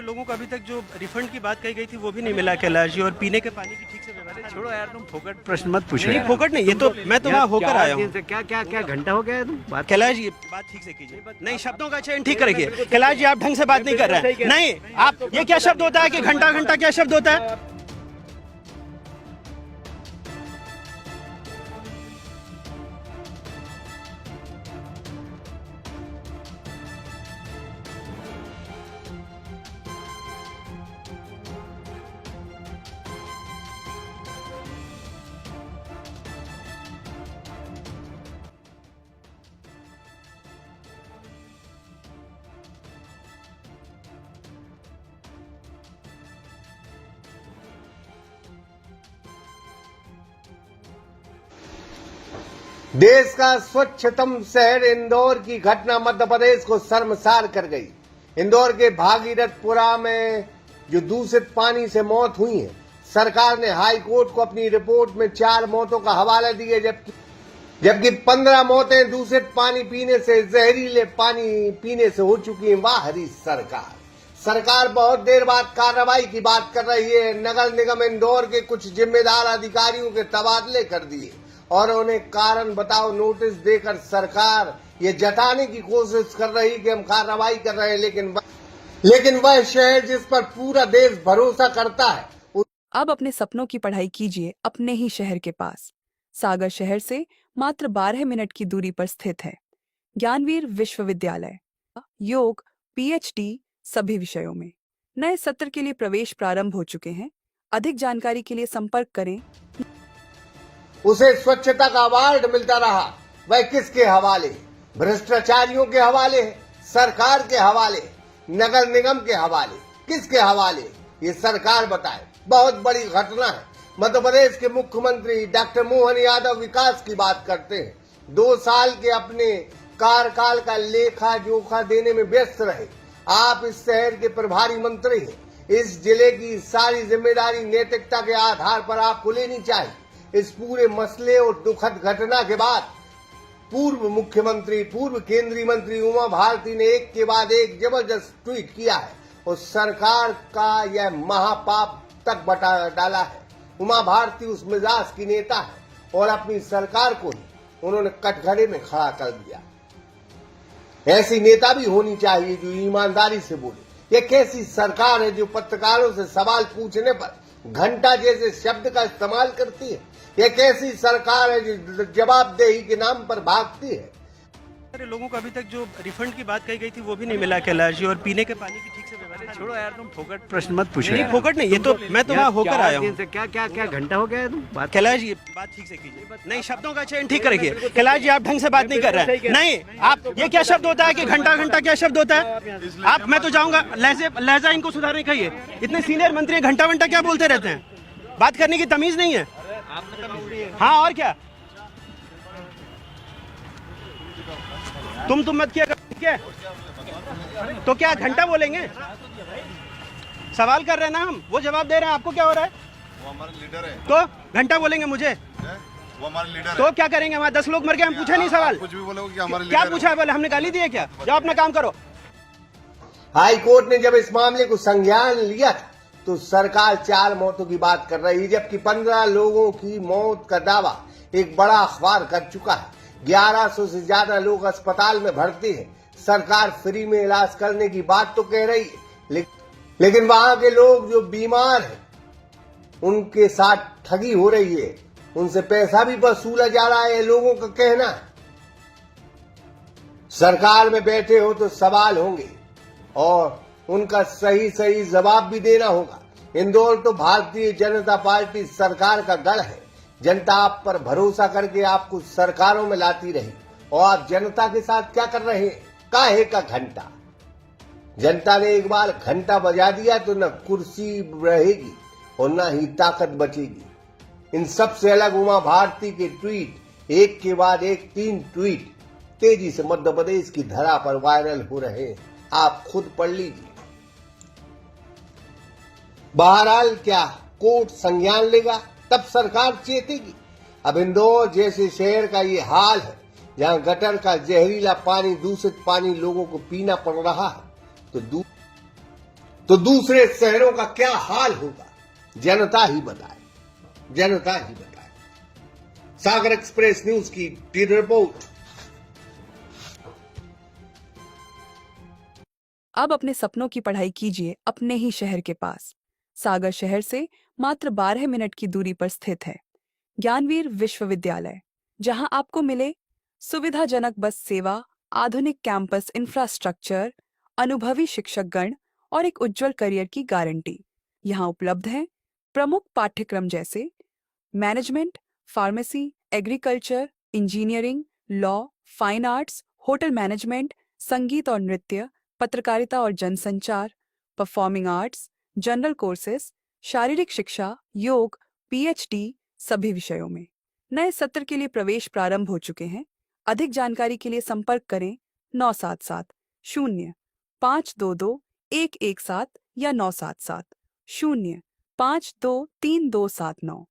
लोगों को अभी तक जो रिफंड की बात कही गई थी वो भी नहीं मिला कैलाश जी, और पीने के पानी की ठीक से व्यवस्था। छोड़ो यार, तुम फोकट प्रश्न मत पूछो। नहीं फोकट नहीं, ये तो मैं तो वहाँ होकर आया हूँ। क्या क्या क्या घंटा हो गया है तुम बात। कैलाश जी बात ठीक से कीजिए, नहीं शब्दों का चयन ठीक करिए। कैलाश जी आप ढंग से बात नहीं कर रहे हैं। नहीं आप, ये क्या शब्द होता है कि घंटा घंटा क्या शब्द होता है? देश का स्वच्छतम शहर इंदौर की घटना मध्य प्रदेश को शर्मसार कर गई। इंदौर के भागीरथपुरा में जो दूषित पानी से मौत हुई है, सरकार ने हाई कोर्ट को अपनी रिपोर्ट में 4 मौतों का हवाला दिया, जबकि 15 मौतें दूषित पानी पीने से, जहरीले पानी पीने से हो चुकी हैं। वाह हरी सरकार बहुत देर बाद कार्रवाई की बात कर रही है। नगर निगम इंदौर के कुछ जिम्मेदार अधिकारियों के तबादले कर दिए और उन्हें कारण बताओ नोटिस देकर सरकार ये जताने की कोशिश कर रही कि हम कार्रवाई कर रहे हैं, लेकिन वह शहर जिस पर पूरा देश भरोसा करता है। अब अपने सपनों की पढ़ाई कीजिए अपने ही शहर के पास। सागर शहर से मात्र 12 मिनट की दूरी पर स्थित है ज्ञानवीर विश्वविद्यालय। योग, पीएचडी सभी विषयों में। नए सत्र के लिए प्रवेश प्रारंभ हो चुके हैं। अधिक जानकारी के लिए संपर्क करें। उसे स्वच्छता का अवार्ड मिलता रहा, वह किसके हवाले? भ्रष्टाचारियों के हवाले, सरकार के हवाले, नगर निगम के हवाले, किसके हवाले? ये सरकार बताए। बहुत बड़ी घटना है। मध्य प्रदेश के मुख्यमंत्री डॉक्टर मोहन यादव विकास की बात करते हैं। 2 साल के अपने कार्यकाल का लेखा जोखा देने में व्यस्त रहे। आप इस शहर के प्रभारी मंत्री हैं। इस जिले की सारी जिम्मेदारी नैतिकता के आधार पर आपको लेनी चाहिए। इस पूरे मसले और दुखद घटना के बाद पूर्व मुख्यमंत्री, पूर्व केंद्रीय मंत्री उमा भारती ने एक के बाद एक जबरदस्त ट्वीट किया है और सरकार का यह महापाप तक बता डाला है। उमा भारती उस मिजाज की नेता है और अपनी सरकार को ही उन्होंने कटघरे में खड़ा कर दिया। ऐसी नेता भी होनी चाहिए जो ईमानदारी से बोले। ये कैसी सरकार है जो पत्रकारों से सवाल पूछने पर घंटा जैसे शब्द का इस्तेमाल करती है? ये कैसी सरकार है जो जवाबदेही के नाम पर भागती है? लोगों को अभी तक जो रिफंड की बात कही गई थी वो भी नहीं मिला कैलाश जी, और पीने के पानी की ठीक से व्यवस्था। छोड़ो यार, तुम फोकट प्रश्न मत पूछो। नहीं फोकट नहीं, ये तो मैं तो वहाँ होकर आया हूँ। क्या क्या क्या घंटा हो गया है तुम बात। कैलाश जी बात ठीक से कीजिए, नहीं शब्दों का चयन ठीक करिए। कैलाश जी आप ढंग से बात नहीं कर रहे हैं। नहीं आप, ये क्या शब्द होता है कि घंटा घंटा क्या शब्द होता है? आप, मैं तो जाऊंगा, लहजा इनको सुधारने कहिए। इतने सीनियर मंत्री घंटा घंटा क्या बोलते रहते हैं? बात करने की तमीज नहीं है। हाँ और क्या, तुम मत किया, ठीक है? तो क्या घंटा बोलेंगे? सवाल कर रहे हैं ना हम, वो जवाब दे रहे हैं। आपको क्या हो रहा है? वो हमारे लीडर है। तो घंटा बोलेंगे मुझे? वो हमारे लीडर है। तो क्या करेंगे? वहाँ 10 लोग मर गए, हम पूछे नहीं सवाल? कुछ भी बोलोगे कि हमारे क्या लीडर पूछा है? बोले हमने गाली दी है क्या? जाओ अपना काम करो। हाई कोर्ट ने जब इस मामले को संज्ञान लिया था तो सरकार 4 मौतों की बात कर रही है, जबकि 15 लोगों की मौत का दावा एक बड़ा अखबार कर चुका है। 1100 से ज्यादा लोग अस्पताल में भर्ती हैं। सरकार फ्री में इलाज करने की बात तो कह रही है, लेकिन वहां के लोग जो बीमार हैं उनके साथ ठगी हो रही है, उनसे पैसा भी वसूला जा रहा है, लोगों का कहना है। सरकार में बैठे हो तो सवाल होंगे और उनका सही जवाब भी देना होगा। इंदौर तो भारतीय जनता पार्टी सरकार का गढ़ है। जनता आप पर भरोसा करके आपको सरकारों में लाती रही और आप जनता के साथ क्या कर रहे हैं? काहे का घंटा। जनता ने एक बार घंटा बजा दिया तो न कुर्सी रहेगी और न ही ताकत बचेगी। इन सब से अलग उमा भारती के ट्वीट, एक के बाद एक 3 ट्वीट तेजी से मध्य प्रदेश की धरा पर वायरल हो रहे हैं। आप खुद पढ़ लीजिए। बहरहाल क्या कोर्ट संज्ञान लेगा तब सरकार चेतेगी। अब इंदौर जैसे शहर का ये हाल है जहां गटर का जहरीला पानी, दूषित पानी लोगों को पीना पड़ रहा है, तो तो दूसरे शहरों का क्या हाल होगा, जनता ही बताए, जनता ही बताए। सागर एक्सप्रेस न्यूज की रिपोर्ट। अब अपने सपनों की पढ़ाई कीजिए अपने ही शहर के पास। सागर शहर से मात्र 12 मिनट की दूरी पर स्थित है ज्ञानवीर विश्वविद्यालय, जहां आपको मिले सुविधाजनक बस सेवा, आधुनिक कैंपस इंफ्रास्ट्रक्चर, अनुभवी शिक्षकगण और एक उज्जवल करियर की गारंटी। यहाँ उपलब्ध है प्रमुख पाठ्यक्रम जैसे management, pharmacy, agriculture, engineering, law, fine arts, hotel management, संगीत और नृत्य, पत्रकारिता और जनसंचार, परफॉर्मिंग आर्ट्स, जनरल कोर्सेज, शारीरिक शिक्षा, योग, पीएचडी सभी विषयों में। नए सत्र के लिए प्रवेश प्रारंभ हो चुके हैं। अधिक जानकारी के लिए संपर्क करें 977 0 522 117 या 977 0 523 279।